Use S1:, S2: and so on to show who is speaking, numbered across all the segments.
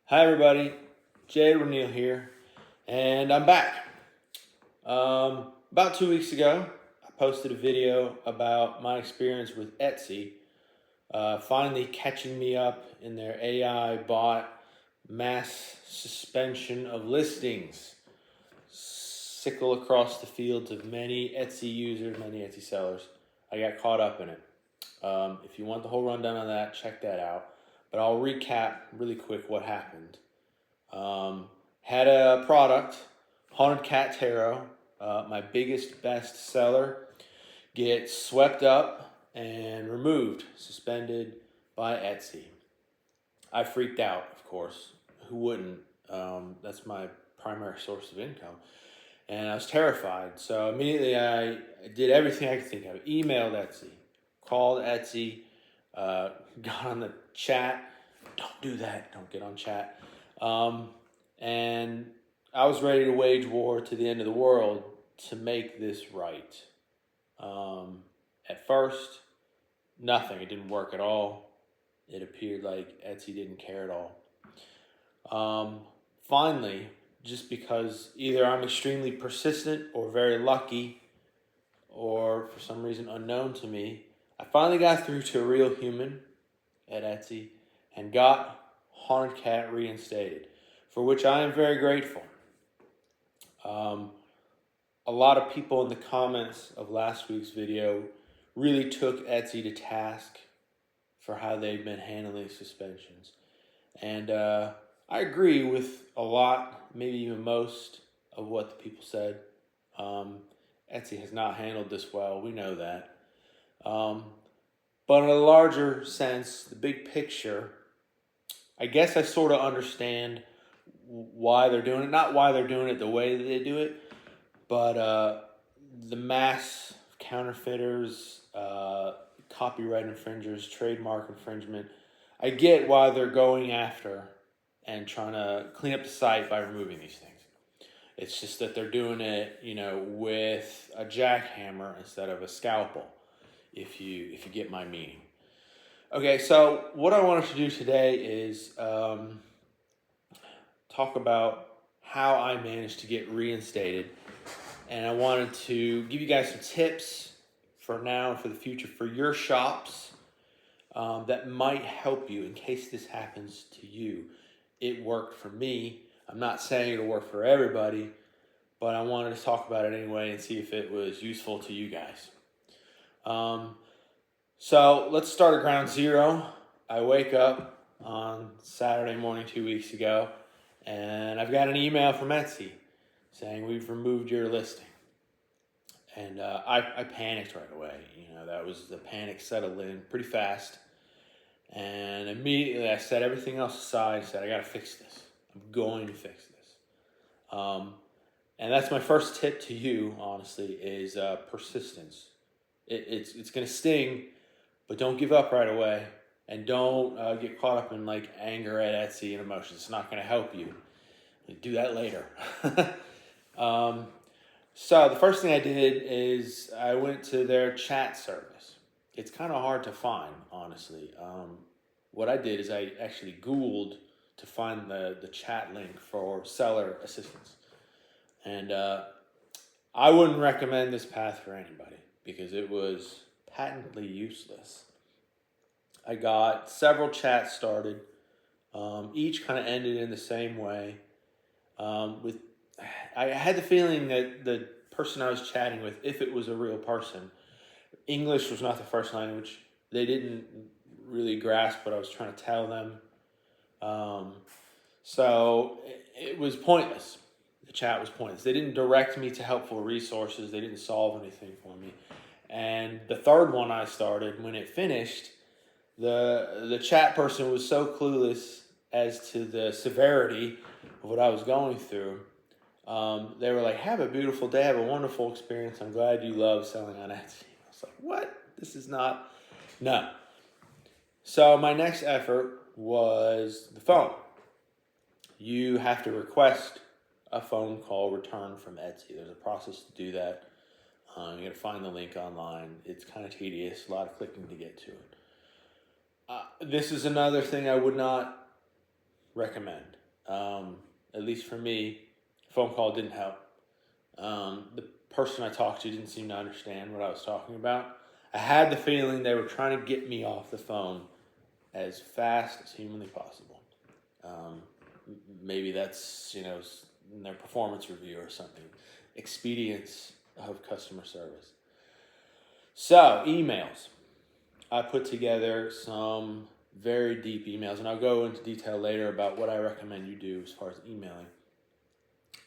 S1: Hi everybody, Jay O'Neill here, and I'm back. About 2 weeks ago, I posted a video about my experience with Etsy, finally catching me up in their AI bot mass suspension of listings, sickle across the fields of many Etsy users, many Etsy sellers. I got caught up in it. If you want the whole rundown on that, check that out. But I'll recap really quick what happened. Had a product, Haunted Cat Tarot, my biggest best seller, get swept up and removed, suspended by Etsy. I freaked out, of course. Who wouldn't? That's my primary source of income. And I was terrified. So immediately I did everything I could think of. Emailed Etsy, called Etsy, got on the chat. Don't do that. Don't get on chat. And I was ready to wage war to the end of the world to make this right. At first, nothing. It didn't work at all. It appeared like Etsy didn't care at all. Finally, just because either I'm extremely persistent or very lucky or for some reason unknown to me, I finally got through to a real human at Etsy and got Haunted Cat reinstated, for which I am very grateful. A lot of people in the comments of last week's video really took Etsy to task for how they've been handling suspensions. And I agree with a lot, maybe even most, of what the people said. Etsy has not handled this well, we know that. But in a larger sense, the big picture, I guess I sort of understand why they're doing it. Not why they're doing it the way that they do it, but the mass counterfeiters, copyright infringers, trademark infringement. I get why they're going after and trying to clean up the site by removing these things. It's just that they're doing it, with a jackhammer instead of a scalpel, if you get my meaning. Okay, so what I wanted to do today is talk about how I managed to get reinstated. And I wanted to give you guys some tips for now and for the future for your shops that might help you in case this happens to you. It worked for me. I'm not saying it'll work for everybody, but I wanted to talk about it anyway and see if it was useful to you guys. So let's start at ground zero. I wake up on Saturday morning 2 weeks ago, and I've got an email from Etsy saying we've removed your listing. And I panicked right away. That was the panic settled in pretty fast. And immediately I set everything else aside and said, I got to fix this. I'm going to fix this. And that's my first tip to you, honestly, is persistence. It's going to sting, but don't give up right away. And don't get caught up in anger at Etsy and emotions. It's not going to help you. Do that later. So the first thing I did is I went to their chat service. It's kind of hard to find, honestly. What I did is I actually Googled to find the chat link for seller assistance. And I wouldn't recommend this path for anybody because it was patently useless. I got several chats started. Each kind of ended in the same way. I had the feeling that the person I was chatting with, if it was a real person, English was not the first language. They didn't really grasp what I was trying to tell them. So it was pointless. The chat was pointless. They didn't direct me to helpful resources. They didn't solve anything for me. And the third one I started, when it finished, the chat person was so clueless as to the severity of what I was going through. They were like, have a beautiful day, have a wonderful experience. I'm glad you love selling on Etsy. I was like, what? This is not, no. So my next effort was the phone. You have to request a phone call return from Etsy. There's a process to do that. You got to find the link online. It's kind of tedious, a lot of clicking to get to it. This is another thing I would not recommend. At least for me, phone call didn't help. The person I talked to didn't seem to understand what I was talking about. I had the feeling they were trying to get me off the phone as fast as humanly possible. Maybe that's, in their performance review or something. Expedience of customer service. So, emails. I put together some very deep emails, and I'll go into detail later about what I recommend you do as far as emailing.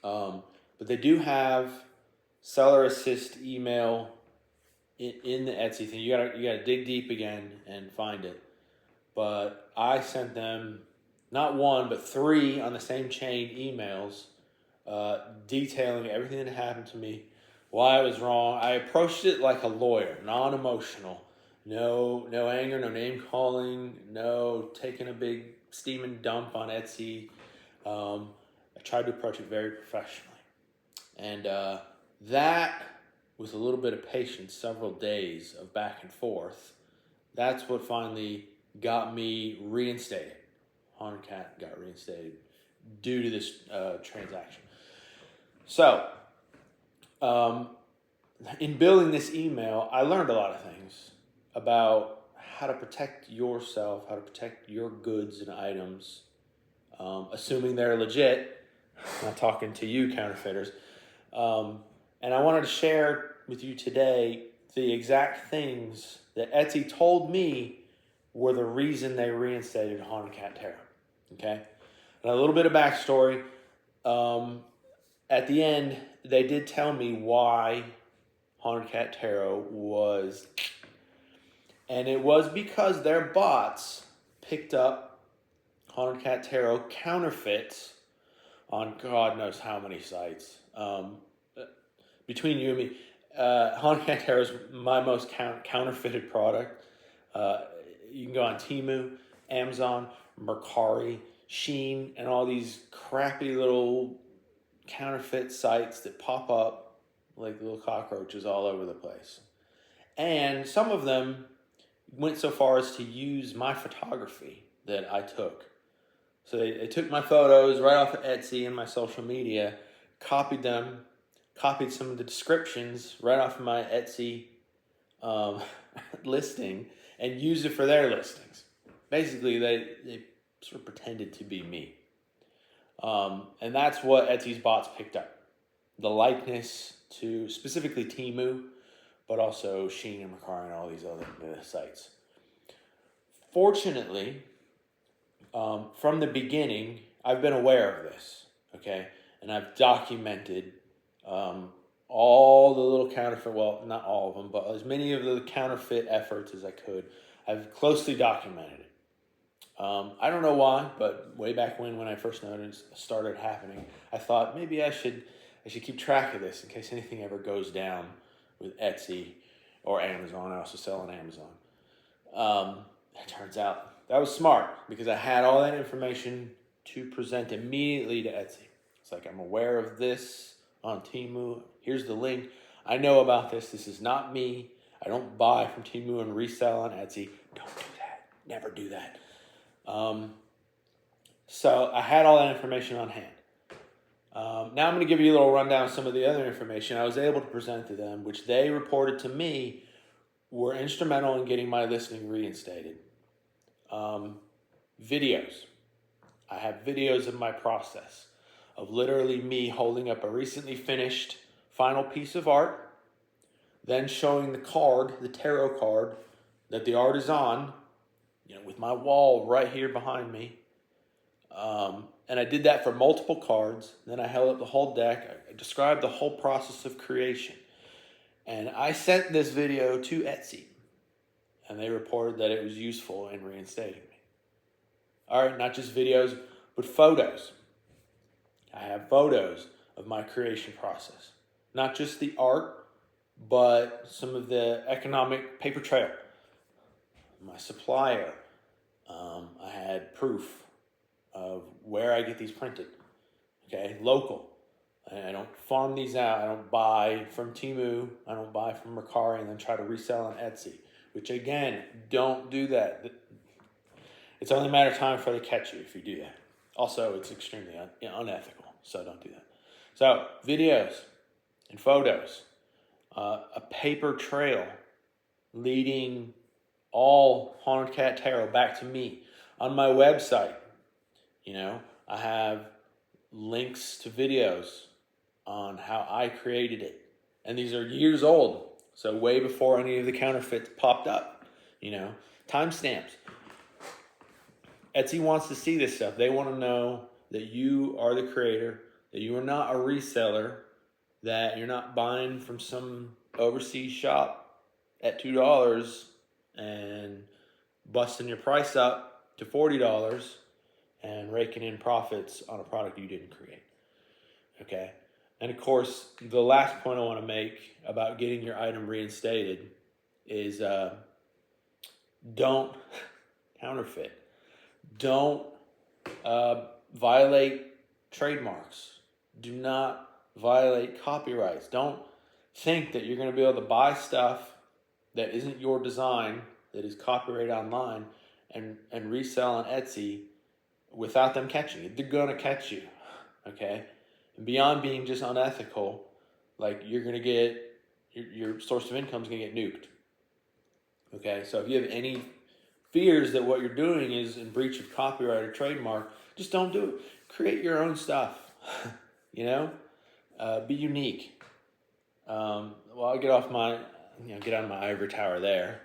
S1: But they do have seller assist email in the Etsy thing. You gotta dig deep again and find it. But I sent them not one but 3 on the same chain emails, detailing everything that happened to me, why I was wrong. I approached it like a lawyer, non-emotional. No anger, no name calling, no taking a big steaming dump on Etsy. I tried to approach it very professionally. And that, with a little bit of patience, several days of back and forth, that's what finally got me reinstated. Haunted Cat got reinstated due to this transaction. So, in building this email, I learned a lot of things about how to protect yourself, how to protect your goods and items, assuming they're legit. I'm not talking to you counterfeiters. And I wanted to share with you today the exact things that Etsy told me were the reason they reinstated Haunted Cat Tarot. Okay? And a little bit of backstory. At the end, they did tell me why Haunted Cat Tarot was... And it was because their bots picked up Haunted Cat Tarot counterfeits on God knows how many sites. Between you and me, Haunted Cat Tarot is my most counterfeited product. You can go on Temu, Amazon, Mercari, Shein, and all these crappy little counterfeit sites that pop up like little cockroaches all over the place. And some of them went so far as to use my photography that I took. So they took my photos right off of Etsy and my social media, copied them, copied some of the descriptions right off of my Etsy listing, and used it for their listings. Basically, they sort of pretended to be me. And that's what Etsy's bots picked up. The likeness to specifically Temu, but also Shein and Mercari and all these other sites. Fortunately, from the beginning, I've been aware of this, okay? And I've documented all the little counterfeit, well, not all of them, but as many of the counterfeit efforts as I could. I've closely documented it. I don't know why, but way back when I first noticed it started happening, I thought maybe I should keep track of this in case anything ever goes down with Etsy or Amazon. I also sell on Amazon. It turns out that was smart because I had all that information to present immediately to Etsy. It's like, I'm aware of this on Temu. Here's the link. I know about this. This is not me. I don't buy from Temu and resell on Etsy. Don't do that. Never do that. So I had all that information on hand. Now I'm going to give you a little rundown of some of the other information I was able to present to them, which they reported to me were instrumental in getting my listing reinstated. Videos. I have videos of my process, of literally me holding up a recently finished final piece of art, then showing the card, the tarot card, that the art is on, with my wall right here behind me. And I did that for multiple cards. Then I held up the whole deck. I described the whole process of creation. And I sent this video to Etsy. And they reported that it was useful in reinstating me. All right, not just videos, but photos. I have photos of my creation process. Not just the art, but some of the economic paper trail. My supplier. I had proof of where I get these printed. Okay, local. I don't farm these out. I don't buy from Temu. I don't buy from Mercari and then try to resell on Etsy. Which again, don't do that. It's only a matter of time before they catch you if you do that. Also, it's extremely unethical, so don't do that. So, videos and photos, a paper trail leading all Haunted Cat Tarot back to me. On my website, I have links to videos on how I created it. And these are years old, so way before any of the counterfeits popped up, timestamps. Etsy wants to see this stuff. They want to know that you are the creator, that you are not a reseller, that you're not buying from some overseas shop at $2 and busting your price up to $40 and raking in profits on a product you didn't create. Okay? And of course, the last point I want to make about getting your item reinstated is don't counterfeit. Don't violate trademarks. Do not violate copyrights. Don't think that you're going to be able to buy stuff that isn't your design, that is copyrighted online, and resell on Etsy without them catching you. They're going to catch you, okay? And beyond being just unethical, like you're going to get, your source of income is going to get nuked, okay? So if you have any fears that what you're doing is in breach of copyright or trademark, just don't do it. Create your own stuff, be unique. Well, I'll get off my, get on my ivory tower there.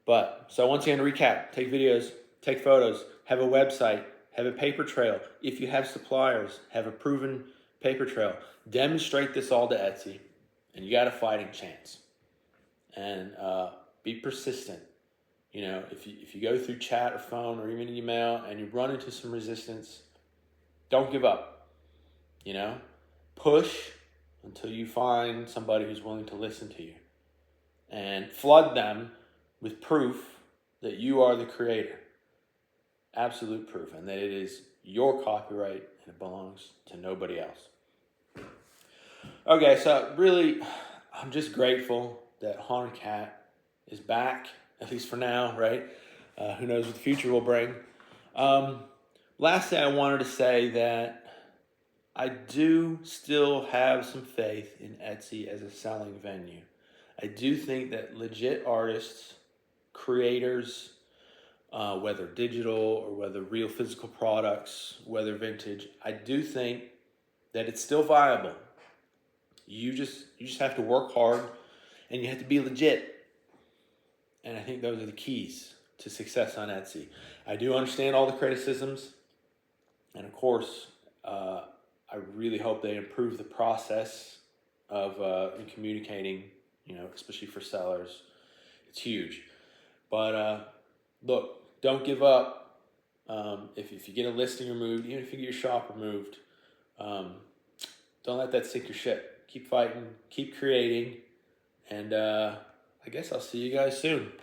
S1: But so once again, to recap, take videos, take photos, have a website, have a paper trail. If you have suppliers, have a proven paper trail. Demonstrate this all to Etsy, and you got a fighting chance. And be persistent. If you go through chat or phone or even email and you run into some resistance, don't give up. Push until you find somebody who's willing to listen to you, and flood them with proof that you are the creator. Absolute proof, and that it is your copyright and it belongs to nobody else. Okay, so really, I'm just grateful that Haunted Cat is back, at least for now, right? Who knows what the future will bring. Lastly, I wanted to say that I do still have some faith in Etsy as a selling venue. I do think that legit artists, creators, whether digital or whether real physical products, whether vintage, I do think that it's still viable. You just have to work hard, and you have to be legit. And I think those are the keys to success on Etsy. I do understand all the criticisms, and of course, I really hope they improve the process of in communicating, especially for sellers. It's huge. But look, don't give up. If you get a listing removed, even if you get your shop removed, don't let that sink your ship. Keep fighting, keep creating, and I guess I'll see you guys soon.